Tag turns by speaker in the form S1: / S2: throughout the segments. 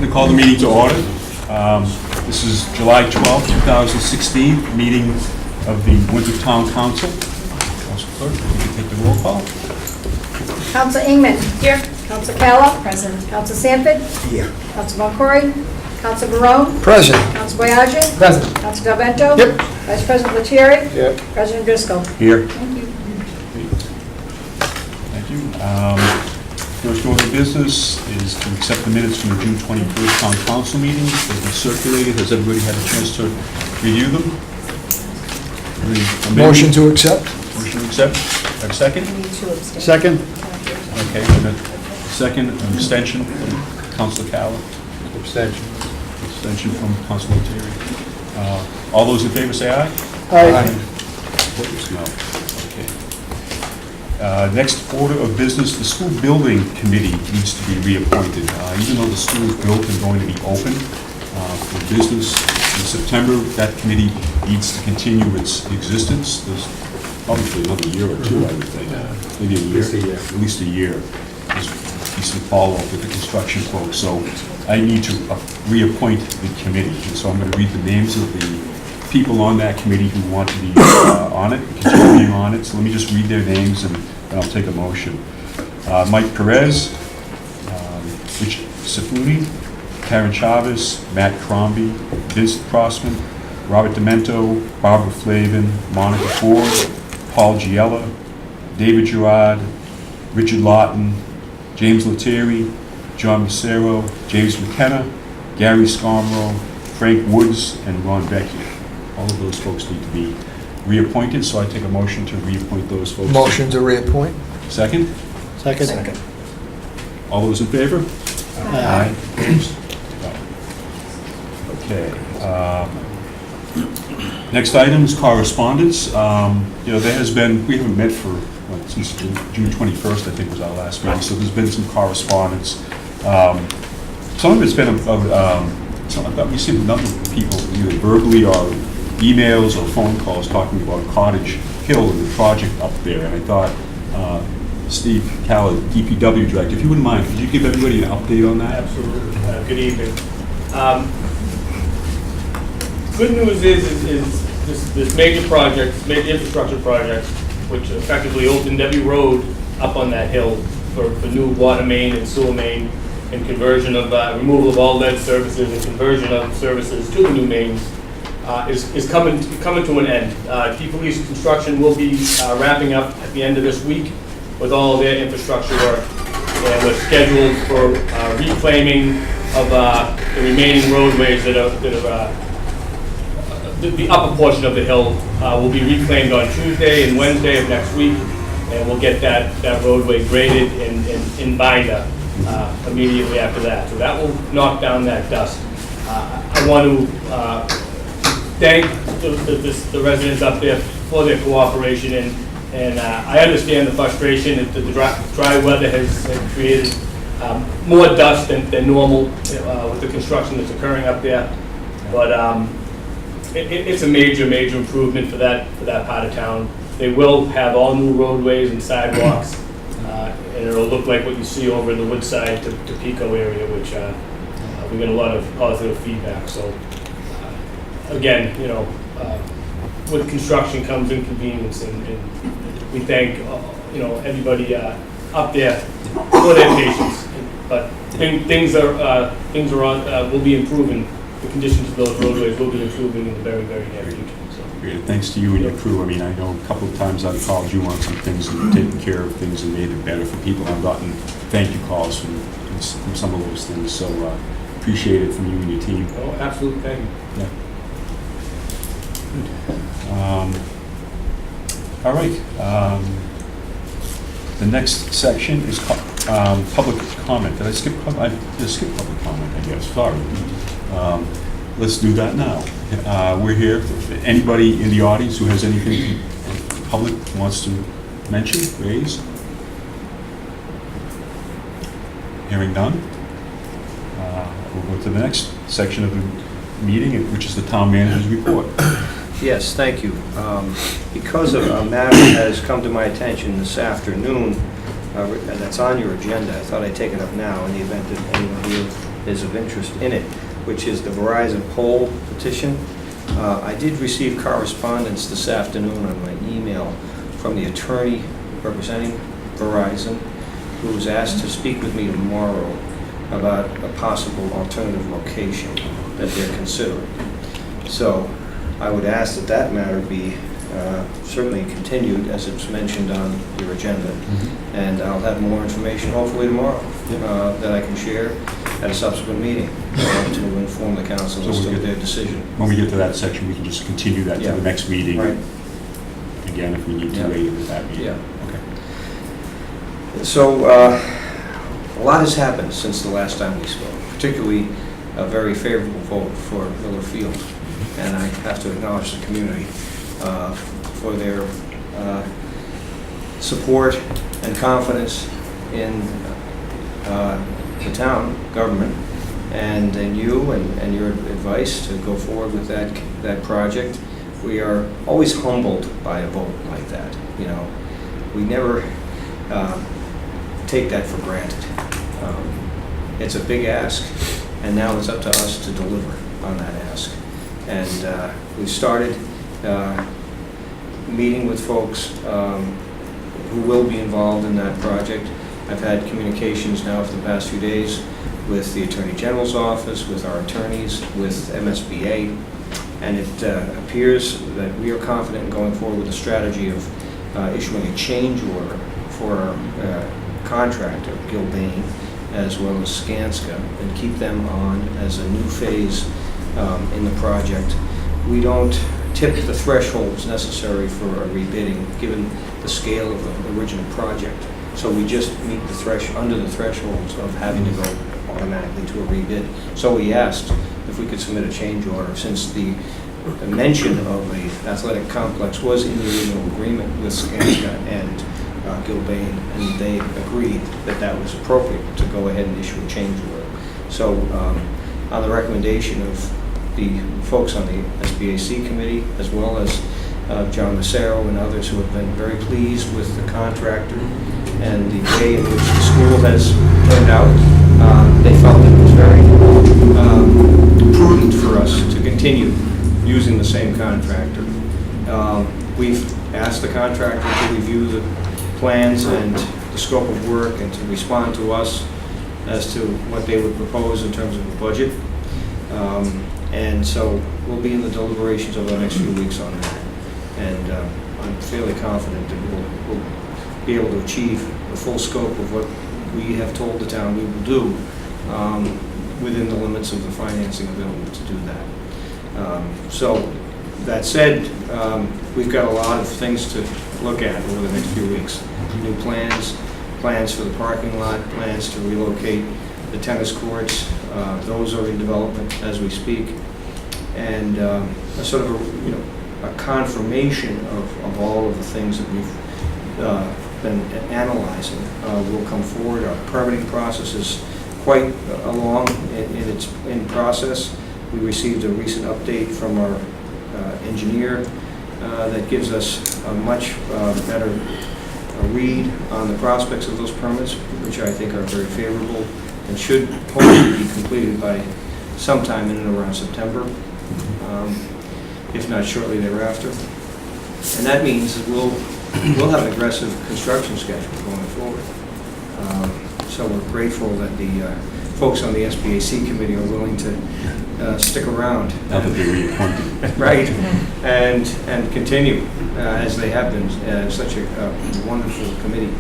S1: to call the meeting to order. This is July 12, 2016, meeting of the Winthrop Town Council. Council Clerk, if you could take the roll call.
S2: Council Ingman. Here. Council Calla. Present. Council Sanford.
S3: Here.
S2: Council Boncory. Council Barone.
S3: Present.
S2: Council Boyage.
S3: Present.
S2: Council Del Vento.
S3: Yep.
S2: Vice President Lettieri.
S3: Yep.
S2: President Driscoll.
S1: Here.
S2: Thank you.
S1: Thank you. First order of business is to accept the minutes from the June 21st Town Council meeting. They've been circulated. Has everybody had a chance to review them?
S3: Motion to accept.
S1: Motion to accept. Have a second?
S2: We need to abstain.
S3: Second.
S1: Okay, and a second, an extension from Councilor Calla.
S3: Abstention.
S1: Extension from Councilor Terry. All those in favor say aye.
S3: Aye.
S1: Opposed, no. Okay. Next order of business, the school building committee needs to be reappointed. Even though the school is built and going to be open for business in September, that committee needs to continue its existence. There's probably another year or two, I would think. Maybe a year. At least a year. There's be some follow-up with the construction folks. So I need to reappoint the committee. And so I'm going to read the names of the people on that committee who want to be on it, continue being on it. So let me just read their names and I'll take a motion. Mike Perez, Rich Sifuni, Karen Chavez, Matt Crombie, Vincent Crossman, Robert Demento, Barbara Flavin, Monica Ford, Paul Giella, David Gerard, Richard Lawton, James Lettieri, John Macero, James McKenna, Gary Scarmero, Frank Woods, and Ron Becky. All of those folks need to be reappointed, so I take a motion to reappoint those folks.
S3: Motion to reappoint.
S1: Second?
S3: Second.
S1: All those in favor?
S3: Aye.
S1: Opposed? Okay. Next item is correspondence. There has been, we haven't met for, since June 21st, I think was our last meeting, so there's been some correspondence. Some of it's been, we see a number of people either verbally or emails or phone calls talking about Cottage Hill and the project up there, and I thought, Steve Calla, DPW Director, if you wouldn't mind, could you give everybody an update on that?
S4: Absolutely. Good evening. Good news is this major project, major infrastructure project, which effectively opened every road up on that hill for new water main and sewer main and conversion of, removal of all lead services and conversion of services to the new mains, is coming to an end. Key Police Construction will be wrapping up at the end of this week with all of their infrastructure work, and we're scheduled for reclaiming of the remaining roadways that are the upper portion of the hill will be reclaimed on Tuesday and Wednesday of next week, and we'll get that roadway graded and in binder immediately after that. So that will knock down that dust. I want to thank the residents up there for their cooperation, and I understand the frustration that the dry weather has created more dust than normal with the construction that's occurring up there. But it's a major improvement for that part of town. They will have all new roadways and sidewalks, and it'll look like what you see over in the Woodside to Pico area, which we get a lot of positive feedback. So again, with construction comes inconvenience, and we thank everybody up there for their patience. But things will be improving. The conditions of those roadways will be improving in the very near future. So.
S1: Great. Thanks to you and your crew. I mean, I know a couple of times I've called you on some things and taken care of things and made it better for people. I've gotten thank you calls from some of those things. So appreciate it from you and your team.
S4: Oh, absolutely. Thank you.
S1: Yeah. All right. The next section is public comment. Did I skip? I just skipped public comment, I guess. Sorry. Let's do that now. We're here. If anybody in the audience who has anything the public wants to mention, raise. Hearing none. We'll go to the next section of the meeting, which is the town manager's report.
S5: Yes, thank you. Because of a matter that has come to my attention this afternoon, that's on your agenda. I thought I'd take it up now in the event that anyone here is of interest in it, which is the Verizon poll petition. I did receive correspondence this afternoon on my email from the attorney representing Verizon, who was asked to speak with me tomorrow about a possible alternative location that they're considering. So I would ask that that matter be certainly continued, as it's mentioned on your agenda. And I'll have more information hopefully tomorrow that I can share at a subsequent meeting to inform the council as to their decision.
S1: When we get to that section, we can just continue that to
S5: Yeah.
S1: the next meeting.
S5: Right.
S1: Again, if we need to
S5: Yeah.
S1: later with that meeting.
S5: Yeah.
S1: Okay.
S5: So a lot has happened since the last time we spoke, particularly a very favorable vote for Miller Field. And I have to acknowledge the community for their support and confidence in the town government and in you and your advice to go forward with that project. We are always humbled by a vote like that. You know, we never take that for granted. It's a big ask, and now it's up to us to deliver on that ask. And we started meeting with folks who will be involved in that project. I've had communications now for the past few days with the Attorney General's office, with our attorneys, with MSBA, and it appears that we are confident in going forward with a strategy of issuing a change order for our contractor, Gilbane, as well as Skanska, and keep them on as a new phase in the project. We don't tip the thresholds necessary for a rebidding, given the scale of the original project. So we just meet under the thresholds of having to go automatically to a rebid. So we asked if we could submit a change order, since the mention of the athletic complex was in the original agreement with Skanska and Gilbane, and they agreed that that was appropriate to go ahead and issue a change order. So on the recommendation of the folks on the SBAC committee, as well as John Massaro and others who have been very pleased with the contractor and the way in which the school has turned out, they felt that it was very prudent for us to continue using the same contractor. We've asked the contractor to review the plans and the scope of work and to respond to us as to what they would propose in terms of a budget. And so we'll be in the deliberations over the next few weeks on that. And I'm fairly confident that we'll be able to achieve the full scope of what we have told the town we will do within the limits of the financing available to do that. So that said, we've got a lot of things to look at over the next few weeks. New plans for the parking lot, plans to relocate the tennis courts. Those are in development as we speak. And a sort of a confirmation of all of the things that we've been analyzing will come forward. Our permitting process is quite along in process. We received a recent update from our engineer that gives us a much better read on the prospects of those permits, which I think are very favorable and should hopefully be completed by sometime in and around September, if not shortly thereafter. And that means that we'll have an aggressive construction schedule going forward. So we're grateful that the folks on the SBAC committee are willing to stick around.
S1: Now that they're reappointed.
S5: Right, and continue as they have been. Such a wonderful committee,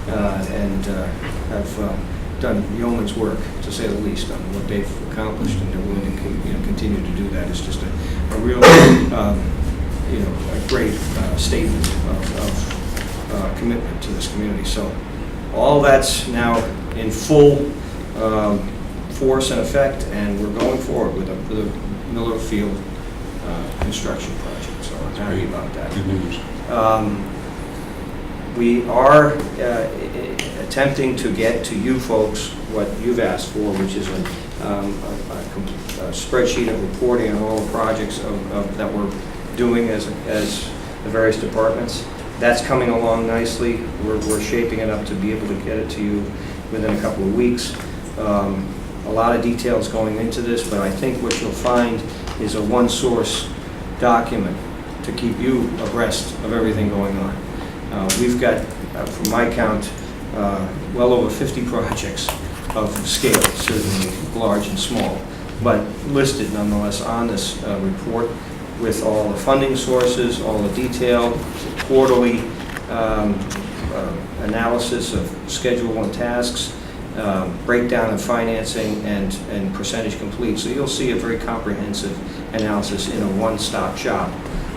S5: and have done yeoman's work, to say the least, on what they've accomplished, and they're willing to continue to do that. It's just a real, a great statement of commitment to this community. So all that's now in full force and effect, and we're going forward with a Miller Field construction project. So I'm happy about that.
S1: Good news.
S5: We are attempting to get to you folks what you've asked for, which is a spreadsheet of reporting on all the projects that we're doing as the various departments. That's coming along nicely. We're shaping it up to be able to get it to you within a couple of weeks. A lot of details going into this, but I think what you'll find is a one-source document to keep you abreast of everything going on. We've got, from my count, well over 50 projects of scale, certainly large and small, but listed nonetheless on this report with all the funding sources, all the detail, quarterly analysis of Schedule 1 tasks, breakdown of financing, and percentage complete. So you'll see a very comprehensive analysis in a one-stop shop.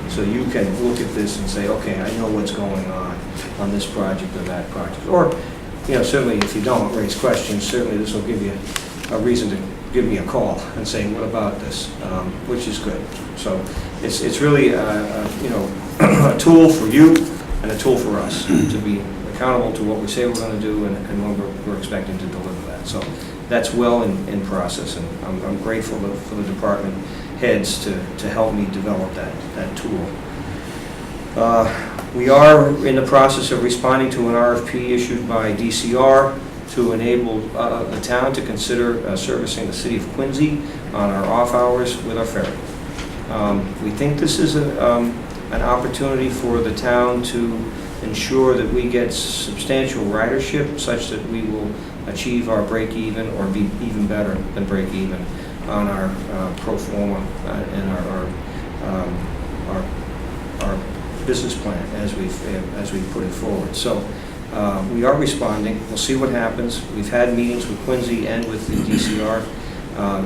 S5: So you can look at this and say, okay, I know what's going on this project or that project. Or, certainly if you don't raise questions, certainly this will give you a reason to give me a call and say, what about this? Which is good. So it's really, a tool for you and a tool for us to be accountable to what we say we're going to do and when we're expecting to deliver that. So that's well in process, and I'm grateful for the department heads to help me develop that tool. We are in the process of responding to an RFP issued by DCR to enable the town to consider servicing the city of Quincy on our off hours with our ferry. We think this is an opportunity for the town to ensure that we get substantial ridership such that we will achieve our break even or be even better than break even on our pro forma and our business plan as we put it forward. So we are responding. We'll see what happens. We've had meetings with Quincy and with the DCR.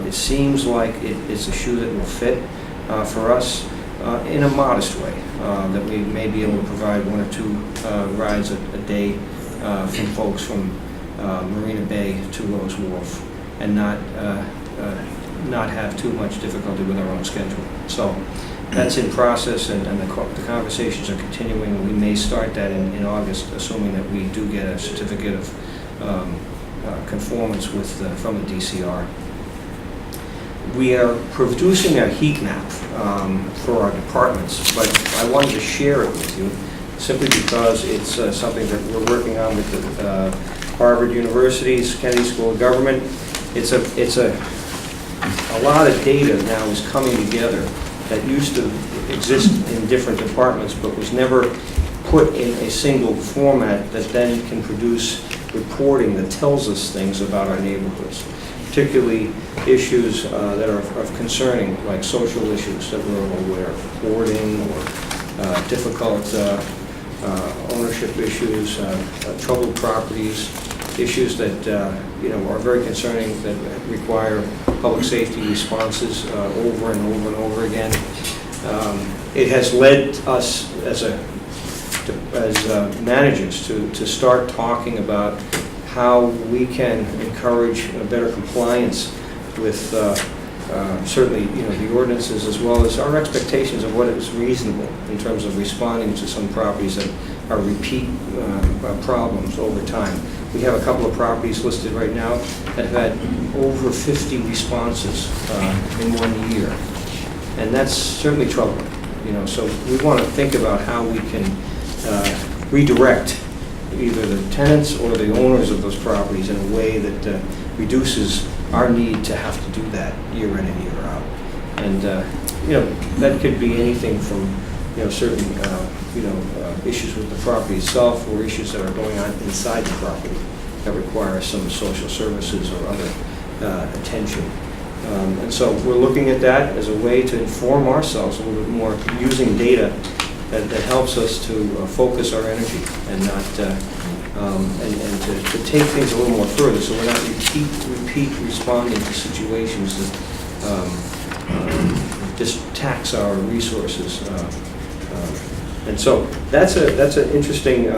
S5: It seems like it's a shoe that will fit for us in a modest way, that we may be able to provide 1 or 2 rides a day from folks from Marina Bay to Rose Wharf and not have too much difficulty with our own schedule. So that's in process, and the conversations are continuing. We may start that in August, assuming that we do get a certificate of conformance from the DCR. We are producing a heat map for our departments, but I wanted to share it with you simply because it's something that we're working on with the Harvard University's Kennedy School of Government. It's a lot of data now is coming together that used to exist in different departments but was never put in a single format that then can produce reporting that tells us things about our neighborhoods, particularly issues that are of concerning, like social issues that we're aware of, hoarding or difficult ownership issues, troubled properties, issues that are very concerning that require public safety responses over and over and over again. It has led us as managers to start talking about how we can encourage a better compliance with certainly the ordinances, as well as our expectations of what is reasonable in terms of responding to some properties that are repeat problems over time. We have a couple of properties listed right now that have had over 50 responses in 1 year, and that's certainly troubling. So we want to think about how we can redirect either the tenants or the owners of those properties in a way that reduces our need to have to do that year in and year out. And that could be anything from certain issues with the property itself, or issues that are going on inside the property that require some social services or other attention. And so we're looking at that as a way to inform ourselves a little bit more using data that helps us to focus our energy and not and to take things a little more further, so we're not repeat responding to situations that just tax our resources. And so that's an interesting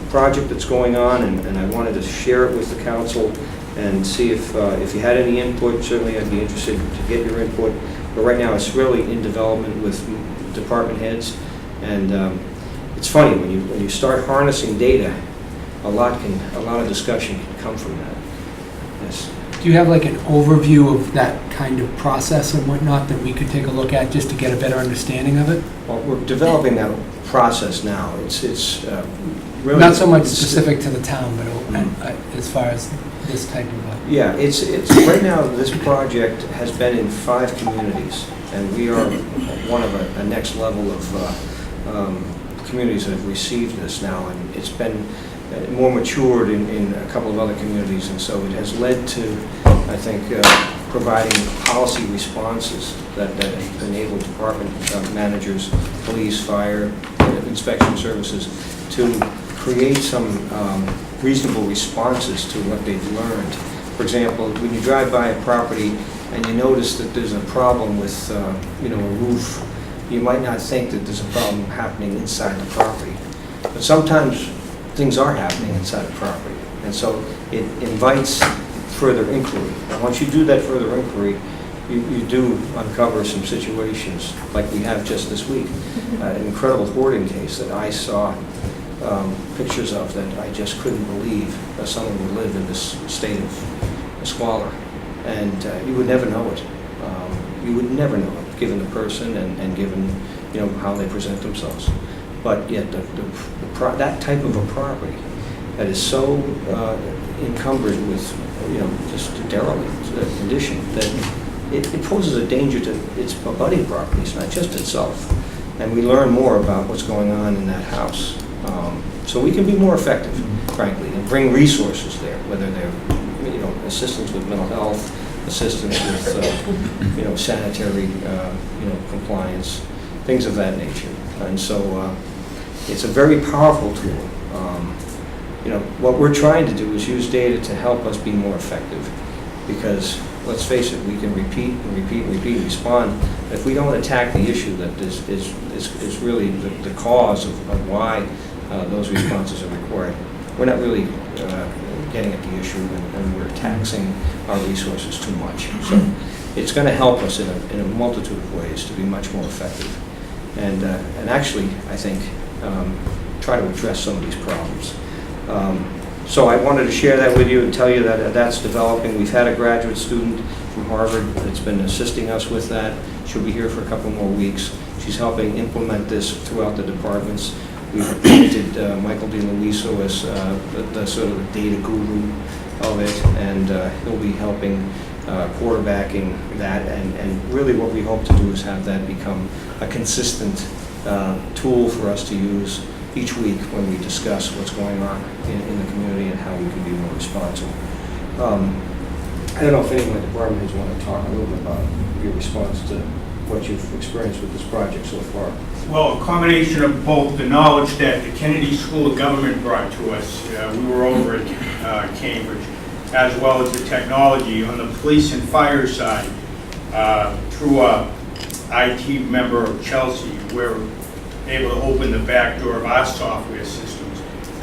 S5: project that's going on, and I wanted to share it with the council and see if you had any input. Certainly I'd be interested to get your input, but right now it's really in development with department heads, and it's funny when you start harnessing data, a lot of discussion can come from that. Yes.
S6: Do you have like an overview of that kind of process and whatnot that we could take a look at just to get a better understanding of it?
S5: Well, we're developing that process now. It's really...
S6: Not so much
S5: it's-
S6: specific to the town, but as far as this type of
S5: Yeah, it's right now, this project has been in 5 communities, and we are one of a next level of communities that have received this now, and it's been more matured in a couple of other communities, and so it has led to, I think, providing policy responses that enable department managers, police, fire, inspection services to create some reasonable responses to what they've learned. For example, when you drive by a property and you notice that there's a problem with, a roof, you might not think that there's a problem happening inside the property. But sometimes things are happening inside the property. And so it invites further inquiry. And once you do that further inquiry, you do uncover some situations like we have just this week. An incredible hoarding case that I saw pictures of that I just couldn't believe that someone would live in this state of squalor. And you would never know it. You would never know it, given the person and given how they present themselves. But yet that type of a property that is so encumbered with just a derelict condition that it poses a danger to its abutting properties, not just itself. And we learn more about what's going on in that house. So we can be more effective, frankly, and bring resources there, whether they're assistance with mental health, assistance with sanitary compliance, things of that nature. And so it's a very powerful tool. What we're trying to do is use data to help us be more effective, because let's face it, we can repeat and repeat and repeat and respond. If we don't attack the issue that is really the cause of why those responses are required, we're not really getting at the issue, and we're taxing our resources too much. So it's going to help us in a multitude of ways to be much more effective, and actually, I think, try to address some of these problems. So I wanted to share that with you and tell you that that's developing. We've had a graduate student from Harvard that's been assisting us with that. She'll be here for a couple more weeks. She's helping implement this throughout the departments. We've appointed Michael DeLuiso as the sort of the data guru of it, and he'll be helping quarterbacking that. And really what we hope to do is have that become a consistent tool for us to use each week when we discuss what's going on in the community and how we can be more responsive. I don't know if anyone in the department heads want to talk a little bit about your response to what you've experienced with this project so far.
S7: Well, a combination of both the knowledge that the Kennedy School of Government brought to us, we were over at Cambridge, as well as the technology on the police and fire side. Through a IT member of Chelsea, we're able to open the back door of our software systems.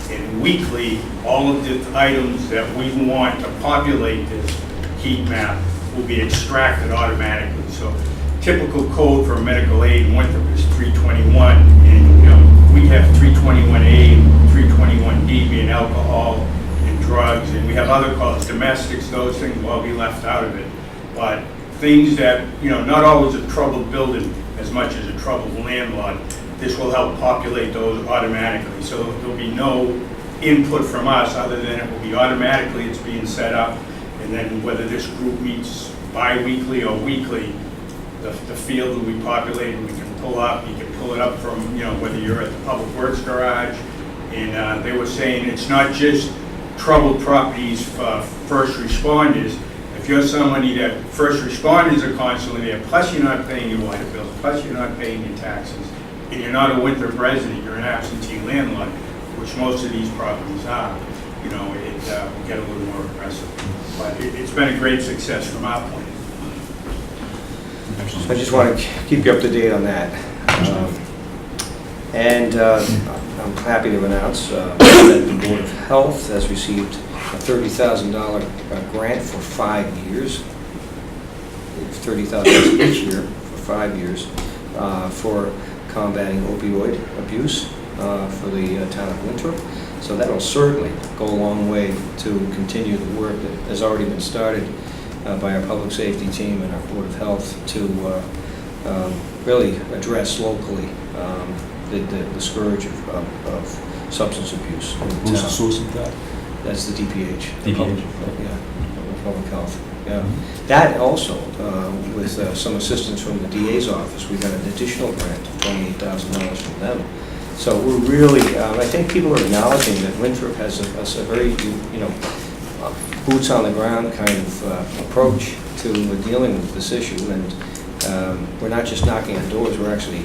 S7: And weekly, all of the items that we want to populate this heat map will be extracted automatically. So typical code for medical aid in Winthrop is 321, and we have 321A and 321D being alcohol and drugs, and we have other codes, domestics, those things will all be left out of it. But things that, not always a troubled building as much as a troubled landlord, this will help populate those automatically. So there'll be no input from us other than it will be automatically, it's being set up, and then whether this group meets bi-weekly or weekly, the field will be populated. We can pull up. You can pull it up from, whether you're at the Public Works garage. And they were saying it's not just troubled properties for first responders. If you're somebody that first responders are constantly there, plus you're not paying your water bills, plus you're not paying your taxes, and you're not a Winthrop resident, you're an absentee landlord, which most of these properties are, it will get a little more aggressive. But it's been a great success from our point.
S5: I just want to keep you up to date on that. I'm happy to announce that the Board of Health has received a $30,000 grant for 5 years. $30,000 each year for 5 years for combating opioid abuse for the town of Winthrop. So that will certainly go a long way to continue the work that has already been started by our public safety team and our Board of Health to really address locally the scourge of substance abuse. in
S1: Who's the
S5: town.
S1: source of that?
S5: That's the DPH.
S1: DPH.
S5: Public Health, yeah. That also, with some assistance from the DA's office, we got an additional grant of $28,000 from them. So we're really, I think people are acknowledging that Winthrop has a very, boots on the ground kind of approach to dealing with this issue. And we're not just knocking on doors, we're actually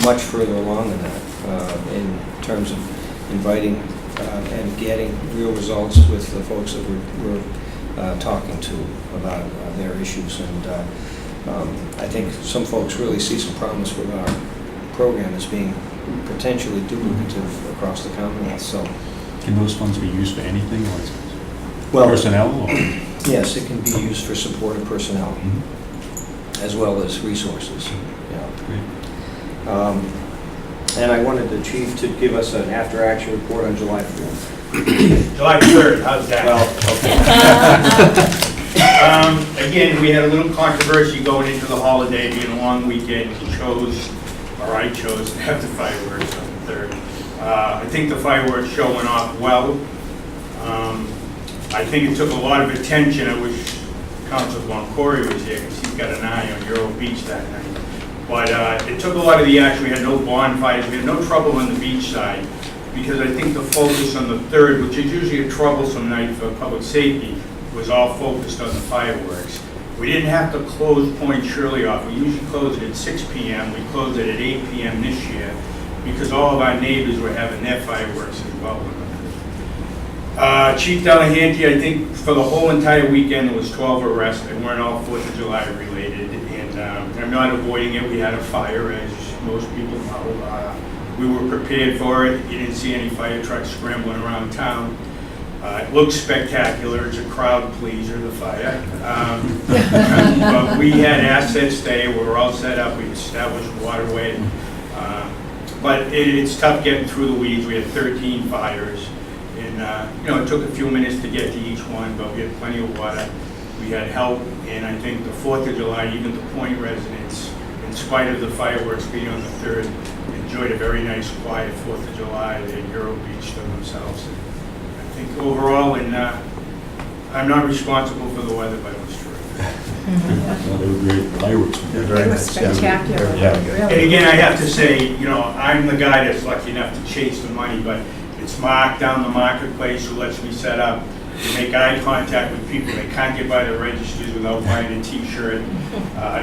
S5: much further along than that in terms of inviting and getting real results with the folks that we're talking to about their issues. And I think some folks really see some promise with our program as being potentially duplicative across the Commonwealth. So,
S1: Can those funds be used for anything, or
S5: well,
S1: personnel? Or?
S5: yes, it can be used for support of personnel
S1: Mhm.
S5: as well as resources. Yeah.
S1: Great.
S5: And I wanted the chief to give us an after-action report on July 4th.
S7: July 3rd, how's that?
S5: Well, okay.
S7: Again, we had a little controversy going into the holiday, being a long weekend. I chose to have the fireworks on the 3rd. I think the fireworks show went off well. I think it took a lot of attention. I wish Council Boncory was here, because he's got an eye on Euro Beach that night. But it took a lot of the action. We had no bonfires. We had no trouble on the beach side, because I think the focus on the 3rd, which is usually a troublesome night for public safety, was all focused on the fireworks. We didn't have to close Point Shirley off. We usually close it at 6 p.m. We closed it at 8 p.m. this year, because all of our neighbors were having their fireworks as well. Chief Delahanty, I think for the whole entire weekend, there was 12 arrests. They weren't all 4th of July related. And I'm not avoiding it. We had a fire, as most people know. We were prepared for it. You didn't see any fire trucks scrambling around town. It looks spectacular. It's a crowd pleaser, the fire. But we had assets there. We were all set up. We established waterway. But it's tough getting through the weeds. We had 13 fires. And, it took a few minutes to get to each one, but we had plenty of water. We had help. And I think the 4th of July, even the Point residents, in spite of the fireworks being on the 3rd, enjoyed a very nice, quiet 4th of July. They had Euro Beach to themselves. I think overall, and I'm not responsible for the weather, but it was terrific.
S1: Well, they were great. Fireworks were
S3: Very
S2: It was
S3: nice, yeah.
S2: spectacular.
S1: Yeah.
S7: And
S2: Really.
S7: again, I have to say, I'm the guy that's lucky enough to chase the money, but it's Mark down the marketplace who lets me set up. We make eye contact with people. They can't get by the registers without buying a T-shirt.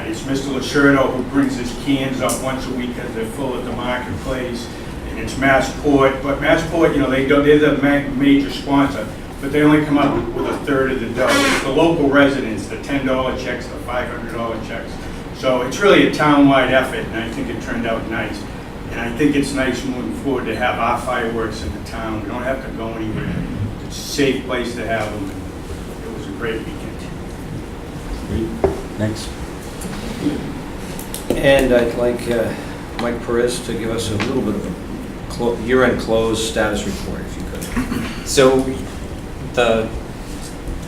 S7: It's Mr. Lacerdo who brings his cans up once a week because they're full at the marketplace. And it's Massport, but Massport, they're the major sponsor, but they only come up with a third of the dough. It's the local residents, the $10 checks, the $500 checks. So it's really a town-wide effort, and I think it turned out nice. And I think it's nice moving forward to have our fireworks in the town. We don't have to go anywhere. It's a safe place to have them. It was a great weekend.
S1: Great. Thanks.
S5: And I'd like Mike Perez to give us a little bit of a year-end close status report, if you could.
S8: So the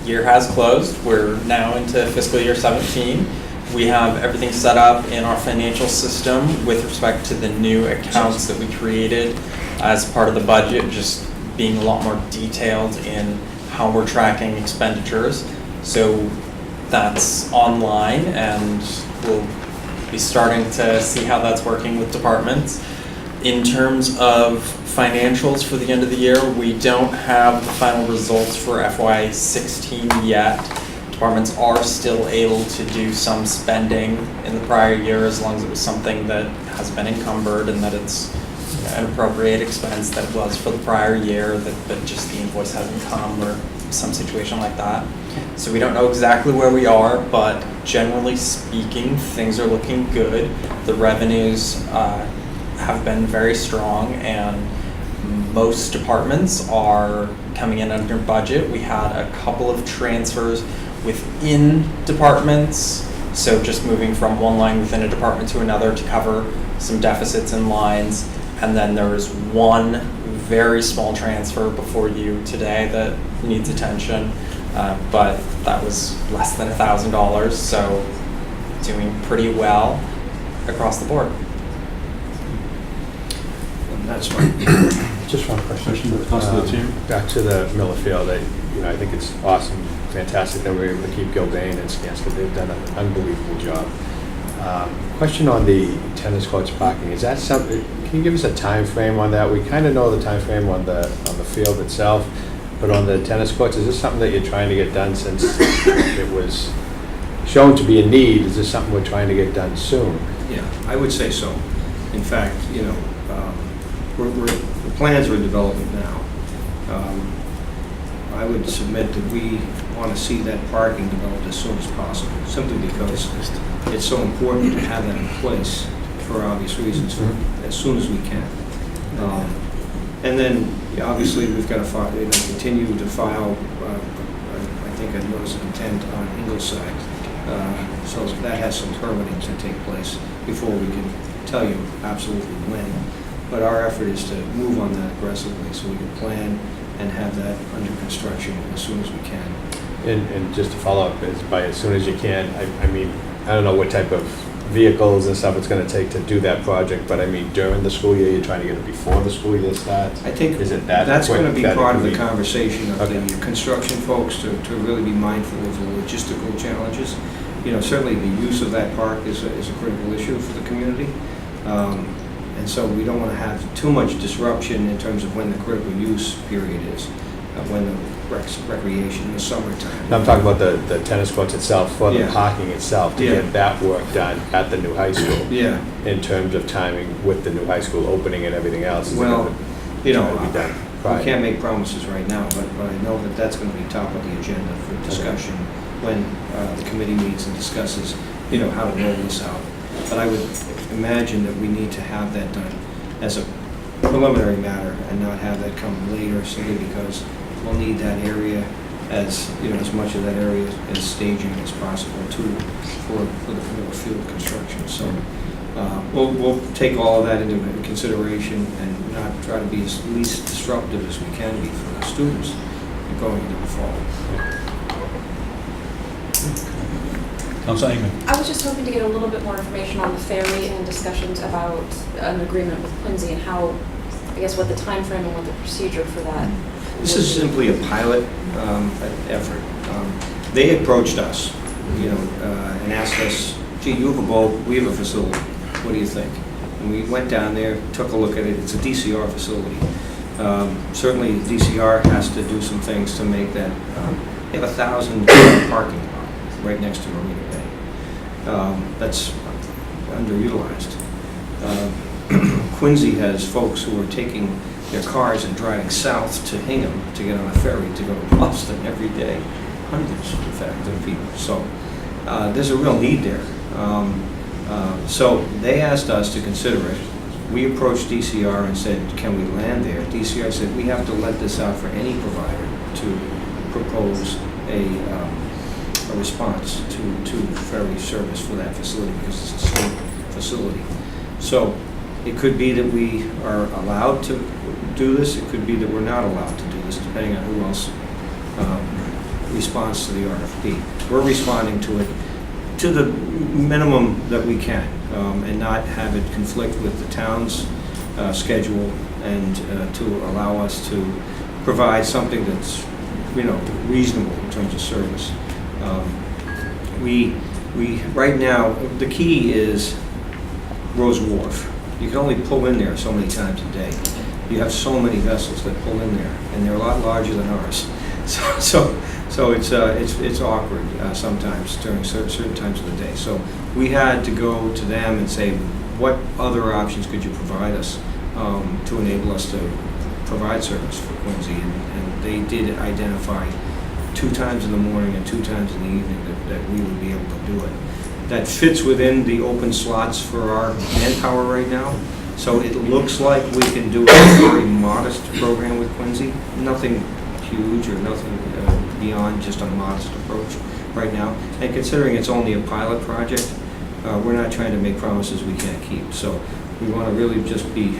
S8: year has closed. We're now into fiscal year 17. We have everything set up in our financial system with respect to the new accounts that we created as part of the budget, just being a lot more detailed in how we're tracking expenditures. So that's online, and we'll be starting to see how that's working with departments. In terms of financials for the end of the year, we don't have the final results for FY16 yet. Departments are still able to do some spending in the prior year as long as it was something that has been encumbered and that it's an appropriate expense that it was for the prior year, but just the invoice hasn't come or some situation like that. So we don't know exactly where we are, but generally speaking, things are looking good. The revenues have been very strong, and most departments are coming in under budget. We had a couple of transfers within departments, so just moving from one line within a department to another to cover some deficits in lines. And then there was one very small transfer before you today that needs attention, but that was less than $1,000, so doing pretty well across the board.
S5: that's fine.
S3: Just one question.
S1: Councilor Tierney?
S3: Back to the Miller Field, I think it's awesome, fantastic that we're able to keep Gilbane and Skanska. They've done an unbelievable job. Question on the tennis courts parking, is that something, can you give us a time frame on that? We kind of know the time frame on the field itself, but on the tennis courts, is this something that you're trying to get done since it was shown to be a need? Is this something we're trying to get done soon?
S5: Yeah, I would say so. In fact, the plans are in development now. I would submit that we want to see that parking developed as soon as possible, simply because it's so important to have that in place for obvious reasons, as soon as we can. And then, obviously, we've got to continue to file, I think, a notice of intent on Ingleside. So that has some permitting to take place before we can tell you absolutely when. But our effort is to move on that aggressively so we can plan and have that under construction as soon as we can.
S3: And just to follow up, is by as soon as you can, I mean, I don't know what type of vehicles and stuff it's going to take to do that project, but I mean, during the school year, you're trying to get it before the school year starts?
S5: I think
S3: is it that
S5: that's
S3: quick
S5: going to be
S3: that it
S5: part of
S3: can
S5: the
S3: be-
S5: conversation of
S3: Okay.
S5: the construction folks to really be mindful of the logistical challenges. Certainly the use of that park is a critical issue for the community. And so we don't want to have too much disruption in terms of when the critical use period is, when the recreation in the summertime.
S3: I'm talking about the tennis courts itself, for the
S5: Yeah.
S3: parking itself, to
S5: Yeah.
S3: get that work done at the new high school.
S5: Yeah.
S3: In terms of timing with the new high school opening and everything else. is it
S5: Well,
S3: gonna
S5: you know,
S3: try to be done prior?
S5: we can't make promises right now, but I know that that's going to be top of the agenda for discussion when the committee meets and discusses, how to roll this out. But I would imagine that we need to have that done as a preliminary matter and not have that come later, simply because we'll need that area as much of that area as staging as possible for the field construction. So we'll take all of that into consideration and not try to be as least disruptive as we can be for the students going into the fall.
S1: Councilor Ingram?
S9: I was just hoping to get a little bit more information on the ferry and discussions about an agreement with Quincy and how, I guess, what the timeframe and what the procedure for that.
S5: This is simply a pilot effort. They approached us, and asked us, gee, you have a boat, we have a facility, what do you think? And we went down there, took a look at it. It's a DCR facility. Certainly, DCR has to do some things to make that. They have 1,000 parking lot right next to Marina Bay. That's underutilized. Quincy has folks who are taking their cars and driving south to Hingham to get on a ferry to go to Boston every day. Hundreds, in fact, of people. So there's a real need there. So they asked us to consider it. We approached DCR and said, can we land there? DCR said, we have to let this out for any provider to propose a response to ferry service for that facility, because it's a state facility. So it could be that we are allowed to do this. It could be that we're not allowed to do this, depending on who else responds to the RFP. We're responding to it to the minimum that we can, and not have it conflict with the town's schedule, and to allow us to provide something that's reasonable in terms of service. We right now, the key is Rose Wharf. You can only pull in there so many times a day. You have so many vessels that pull in there, and they're a lot larger than ours. So it's awkward sometimes during certain times of the day. So we had to go to them and say, what other options could you provide us to enable us to provide service for Quincy? And they did identify 2 times in the morning and 2 times in the evening that we would be able to do it. That fits within the open slots for our manpower right now. So it looks like we can do a very modest program with Quincy. Nothing huge or nothing beyond just a modest approach right now. And considering it's only a pilot project, we're not trying to make promises we can't keep. So we want to really just be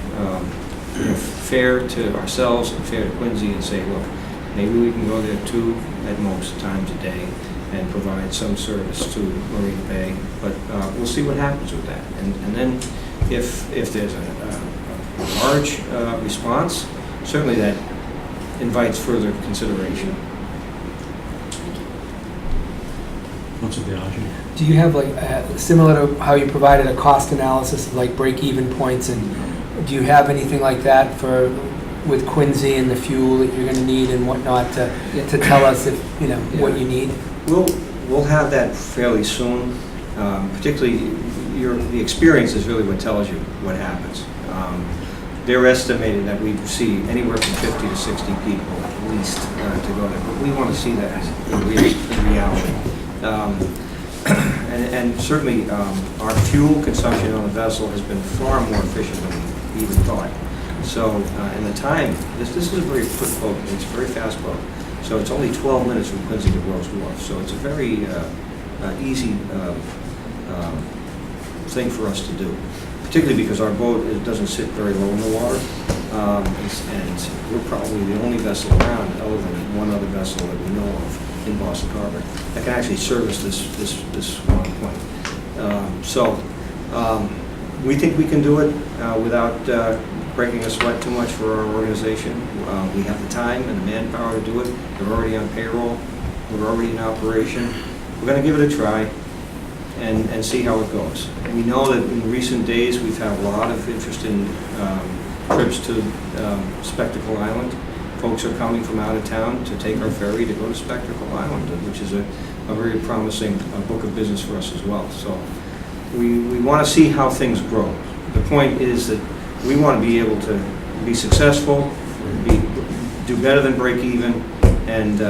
S5: fair to ourselves and fair to Quincy and say, look, maybe we can go there 2 at most times a day and provide some service to Marina Bay, but we'll see what happens with that. And then if there's a large response, certainly that invites further consideration.
S1: Councilor Biaggi?
S6: Do you have like, similar to how you provided a cost analysis of like break-even points, and do you have anything like that for, with Quincy and the fuel that you're gonna need and whatnot to tell us if, you know, what you need?
S5: We'll have that fairly soon. Particularly, the experience is really what tells you what happens. They're estimating that we see anywhere from 50 to 60 people at least to go there, but we want to see that in reality. And certainly, our fuel consumption on the vessel has been far more efficient than we even thought. So, and the time, this is a very quick boat, it's a very fast boat. So it's only 12 minutes from Quincy to Rose Wharf. So it's a very easy thing for us to do, particularly because our boat doesn't sit very low in the water. And we're probably the only vessel around, other than one other vessel that we know of in Boston Harbor, that can actually service this one point. We think we can do it without breaking a sweat too much for our organization. We have the time and the manpower to do it. They're already on payroll. We're already in operation. We're going to give it a try and see how it goes. We know that in recent days we've had a lot of interest in trips to Spectacle Island. Folks are coming from out of town to take our ferry to go to Spectacle Island, which is a very promising book of business for us as well. So we want to see how things grow. The point is that we want to be able to be successful, do better than break even, and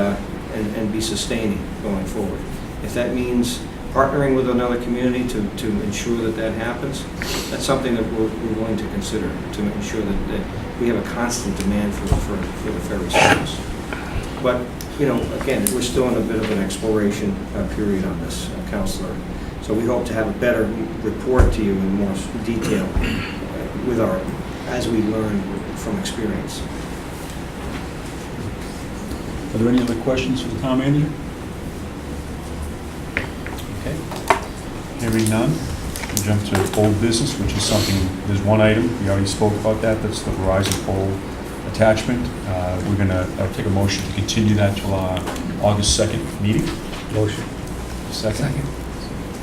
S5: be sustaining going forward. If that means partnering with another community to ensure that that happens, that's something that we're willing to consider to ensure that we have a constant demand for the ferry service. But, you know, again, we're still in a bit of an exploration period on this, Councilor. So we hope to have a better report to you in more detail as we learn from experience.
S1: Are there any other questions for the town manager? Okay. Hearing none, we'll jump to old business, which is something, there's one item, we already spoke about that, that's the Verizon pole attachment. We're going to take a motion to continue that till our August 2nd meeting.
S3: Motion.
S1: Second.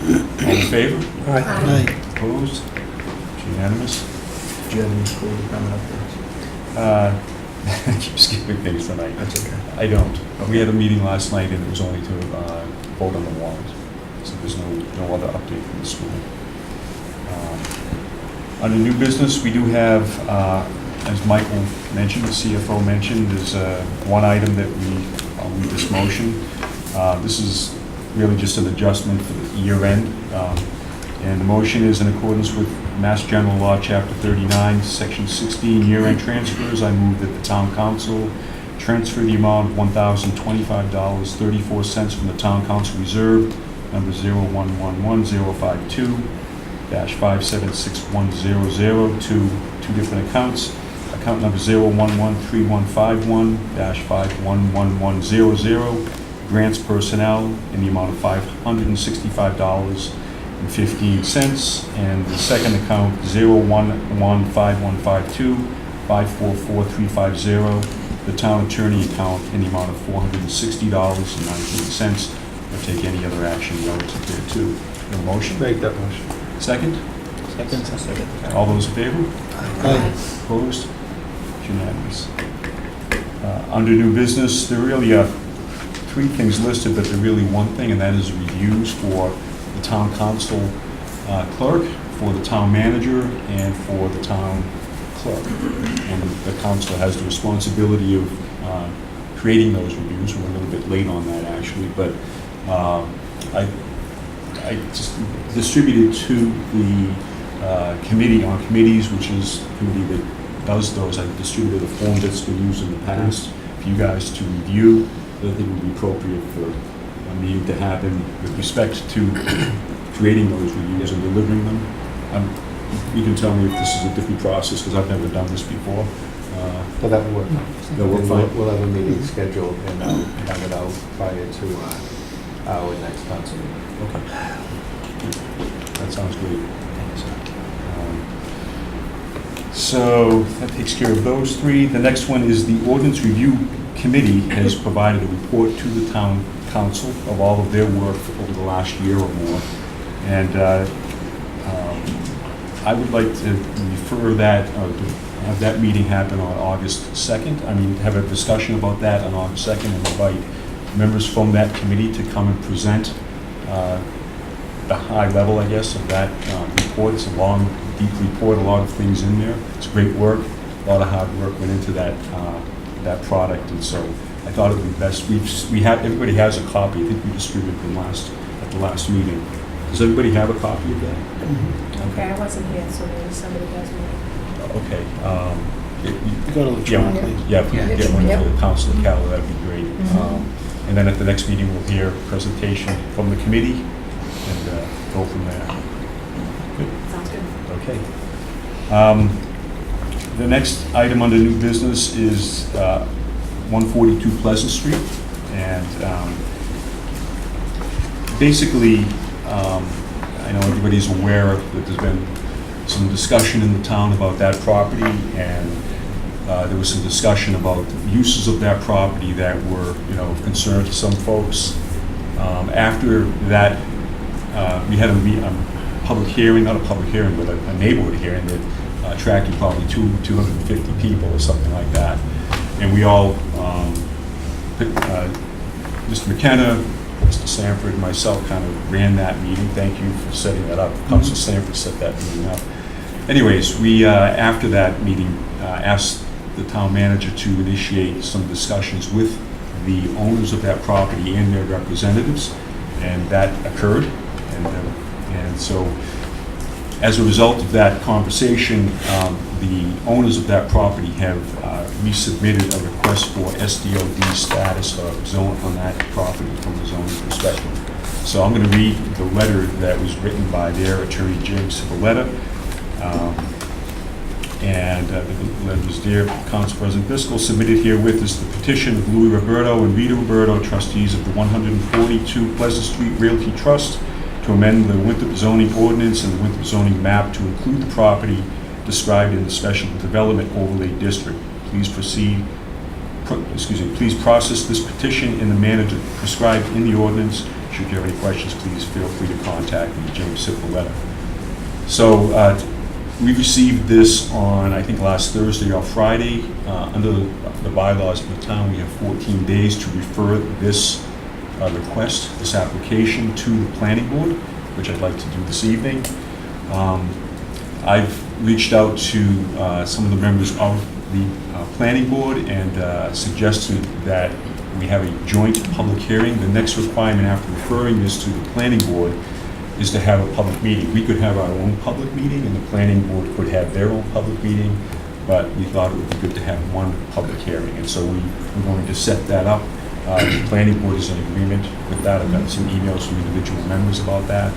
S1: All in favor?
S2: Aye.
S1: Opposed? It's unanimous.
S3: Do you have any school coming up there?
S1: I keep skipping things tonight.
S3: That's okay.
S1: I don't. We had a meeting last night and it was only to vote on the warrant. So there's no other update from the school. Under new business, we do have, as Michael mentioned, the CFO mentioned, there's one item that I'll read this motion. This is really just an adjustment for the year end. And the motion is in accordance with Mass General Law, Chapter 39, Section 16, year-end transfers. I move that the Town Council transfer the amount of $1,025.34 from the Town Council Reserve, number 0111052-576100, to two different accounts. Account number 0113151-51100, grants personnel in the amount of $565.15, and the second account 0115152-544350, the town attorney account in the amount of $460.19. Or take any other action relative thereto. No motion?
S3: Make that motion.
S1: Second?
S3: Second.
S1: All those in favor?
S6: Aye.
S1: Opposed? It's unanimous. Under new business, there really are three things listed, but they're really one thing, and that is reviews for the town council clerk, for the town manager, and for the town clerk. And the council has the responsibility of creating those reviews. We're a little bit late on that, actually, but I just distributed to the committee on committees, which is the committee that does those. I distributed a form that's been used in the past for you guys to review. I think it would be appropriate for a meeting to happen with respect to creating those reviews and delivering them. You can tell me if this is a different process, because I've never done this before.
S3: Well, that will work.
S1: That will work fine.
S3: We'll have a meeting scheduled and have it out prior to our next council meeting.
S1: Okay. That sounds great. So that takes care of those three. The next one is the Ordinance Review Committee has provided a report to the town council of all of their work over the last year or more. And I would like to refer that, to have that meeting happen on August 2nd. I mean, have a discussion about that on August 2nd and invite members from that committee to come and present the high level, I guess, of that report. It's a long, deep report, a lot of things in there. It's great work, a lot of hard work went into that that product, and so I thought it would be best. Everybody has a copy. I think we distributed them at the last meeting. Does everybody have a copy of that?
S2: Okay, I wasn't here, so maybe somebody has one.
S1: Okay.
S6: Go to electronically.
S1: Yeah, if we could get one
S2: Yep.
S1: for the council of Cal, that'd be great.
S2: Mhm.
S1: And then at the next meeting, we'll hear a presentation from the committee and go from there.
S9: Sounds good.
S1: Okay. The next item under new business is 142 Pleasant Street. And basically, I know everybody's aware that there's been some discussion in the town about that property, and there was some discussion about uses of that property that were, of concern to some folks. After that, we had a public hearing, not a public hearing, but a neighborhood hearing that attracted probably 250 people or something like that. And we all, Mr. McKenna, Mr. Sanford, and myself kind of ran that meeting. Thank you for setting that up. Council Sanford set that meeting up. Anyways, we, after that meeting, asked the town manager to initiate some discussions with the owners of that property and their representatives, and that occurred. And so, as a result of that conversation, the owners of that property have resubmitted a request for SDOD status of zone on that property from the zoning perspective. So I'm going to read the letter that was written by their attorney, James Cipolletta. And the letter was, dear Council President Biscoe, submitted herewith is the petition of Louis Roberto and Rita Roberto, trustees of the 142 Pleasant Street Realty Trust, to amend the Winthrop zoning ordinance and the Winthrop zoning map to include the property described in the Special Development Overlay District. Please please process this petition in the manner prescribed in the ordinance. Should you have any questions, please feel free to contact me, James Cipolletta. So we received this on, I think, last Thursday or Friday. Under the bylaws of the town, we have 14 days to refer this request, this application, to the planning board, which I'd like to do this evening. I've reached out to some of the members of the planning board and suggested that we have a joint public hearing. The next requirement after referring this to the planning board is to have a public meeting. We could have our own public meeting, and the planning board could have their own public meeting, but we thought it would be good to have one public hearing, and so we're going to set that up. The planning board is in agreement with that. I've got some emails from individual members about that.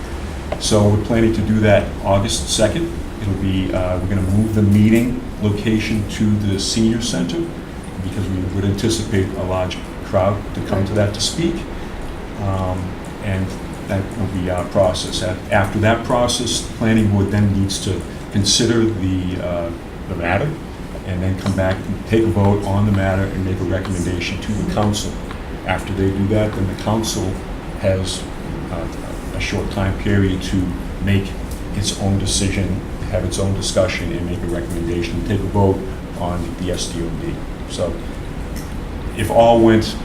S1: So we're planning to do that August 2nd. It'll be, we're going to move the meeting location to the senior center because we would anticipate a large crowd to come to that to speak. And that will be our process. After that process, the planning board then needs to consider the matter and then come back and take a vote on the matter and make a recommendation to the council. After they do that, then the council has a short time period to make its own decision, have its own discussion, and make a recommendation, take a vote on the SDOD. So if all went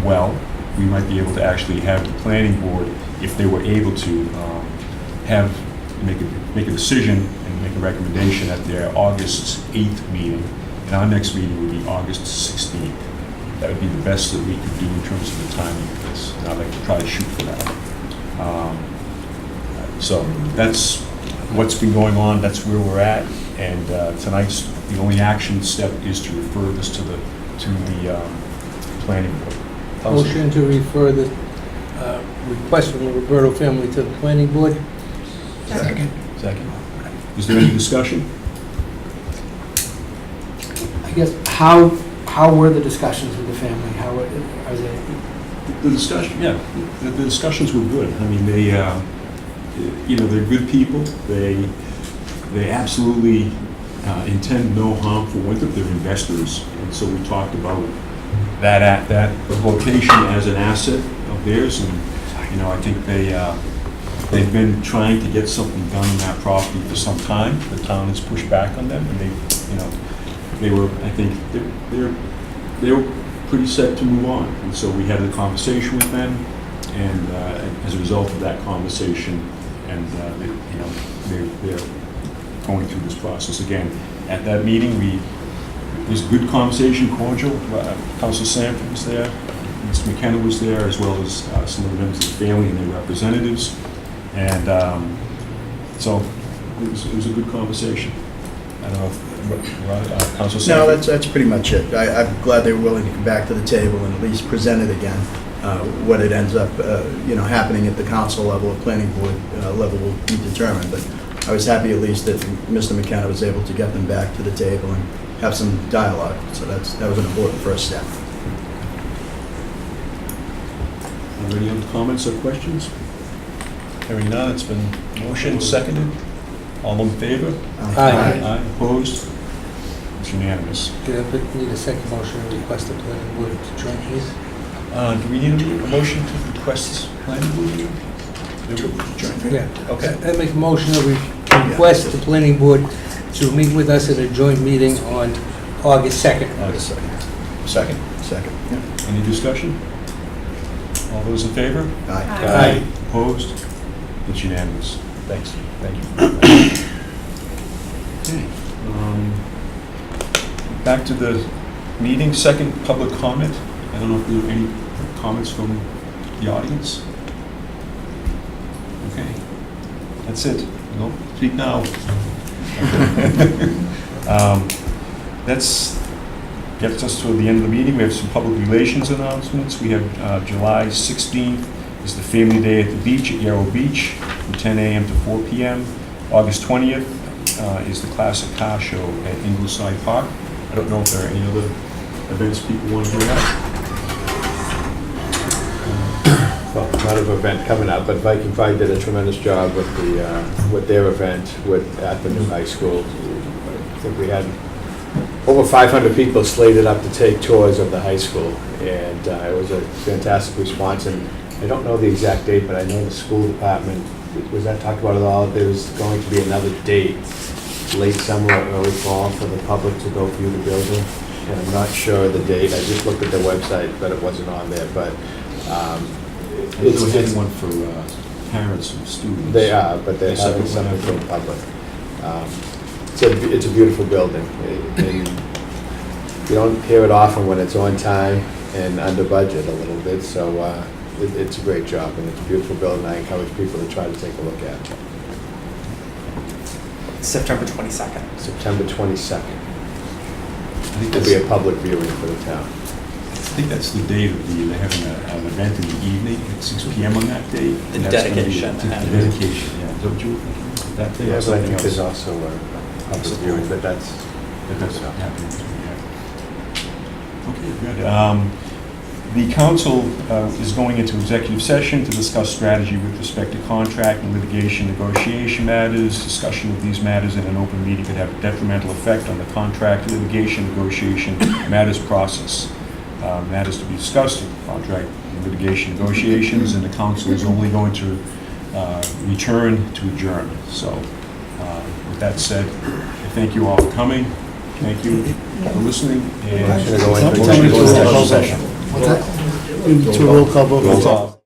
S1: well, we might be able to actually have the planning board, if they were able to make a decision and make a recommendation at their August 8th meeting, and our next meeting would be August 16th. That would be the best that we could do in terms of the timing of this. And I'd like to try to shoot for that. So that's what's been going on, that's where we're at, and tonight's, the only action step is to refer this to the planning board.
S10: Motion to refer the request from the Roberto family to the planning board.
S1: Second. Is there any discussion?
S6: I guess, how were the discussions with the family? How are they?
S1: The discussion, yeah, the discussions were good. I mean, they're good people. They absolutely intend no harm for Winthrop, they're investors, and so we talked about that location as an asset of theirs, and, I think they've been trying to get something done on that property for some time. The town has pushed back on them, and they were, I think, they were pretty set to move on, and so we had a conversation with them, and as a result of that conversation, and they're going through this process again. At that meeting, it was a good conversation, cordial. Councilor Sanford was there, Mr. McKenna was there, as well as some of the members of the family and their representatives. And so it was a good conversation. I don't know if Councilor Sanford?
S11: No, that's pretty much it. I'm glad they were willing to come back to the table and at least present it again. What it ends up, happening at the council level, planning board level will be determined. But I was happy at least that Mr. McKenna was able to get them back to the table and have some dialogue. So that was an important first step.
S1: Are there any other comments or questions? Hearing none, it's been motioned, seconded. All in favor?
S10: Aye.
S1: Opposed? It's unanimous.
S10: Do you need a second motion to request the planning board to join these?
S1: Do we need a motion to request planning board meeting?
S10: Yeah.
S1: Okay.
S10: I make a motion that we request the planning board to meet with us at a joint meeting on August 2nd.
S1: August 2nd. Second?
S11: Second. Yeah.
S1: Any discussion? All those in favor?
S11: Aye.
S10: Aye.
S1: Opposed? It's unanimous. Thanks. Thank you. Okay. Back to the meeting, second public comment. I don't know if there are any comments from the audience. Okay. That's it. No, speak now. That gets us to the end of the meeting. We have some public relations announcements. We have July 16th is the Family Day at the beach at Yarrow Beach from 10 a.m. to 4 p.m. August 20th is the Classic Car Show at Ingleside Park. I don't know if there are any other events people want to bring up.
S3: Well, not an event coming up, but Viking Pride did a tremendous job with their event at the new high school. I think we had over 500 people slated up to take tours of the high school, and it was a fantastic response. And I don't know the exact date, but I know the school department, was that talked about at all? There was going to be another date, late summer or early fall, for the public to go view the building, and I'm not sure the date. I just looked at their website, but it wasn't on there. But
S1: It's one for parents and students.
S3: they are, but they're having something for the public. It's a beautiful building, and you don't hear it often when it's on time and under budget a little bit, so it's a great job, and it's a beautiful building. I encourage people to try to take a look at it.
S8: September 22nd.
S3: September 22nd.
S1: I think
S3: It'll be a public viewing for the town.
S1: I think that's the day that they're having an event in the evening at 6 p.m. on that day.
S8: The
S1: And that's gonna be
S8: dedication.
S1: The dedication, yeah. Don't you, that day
S3: Yeah,
S1: or
S3: but I
S1: something
S3: think there's
S1: else?
S3: also a public viewing, but that's
S1: That's happening, yeah. Okay, good. The council is going into executive session to discuss strategy with respect to contract and litigation negotiation matters. Discussion of these matters in an open meeting could have a detrimental effect on the contract litigation negotiation matters process. Matters to be discussed in contract and litigation negotiations, and the council is only going to return to adjourn. So, with that said, I thank you all for coming. Thank you for listening. And
S3: Motion to go into
S1: motion to go into executive session.
S10: To roll call vote.
S1: Roll call.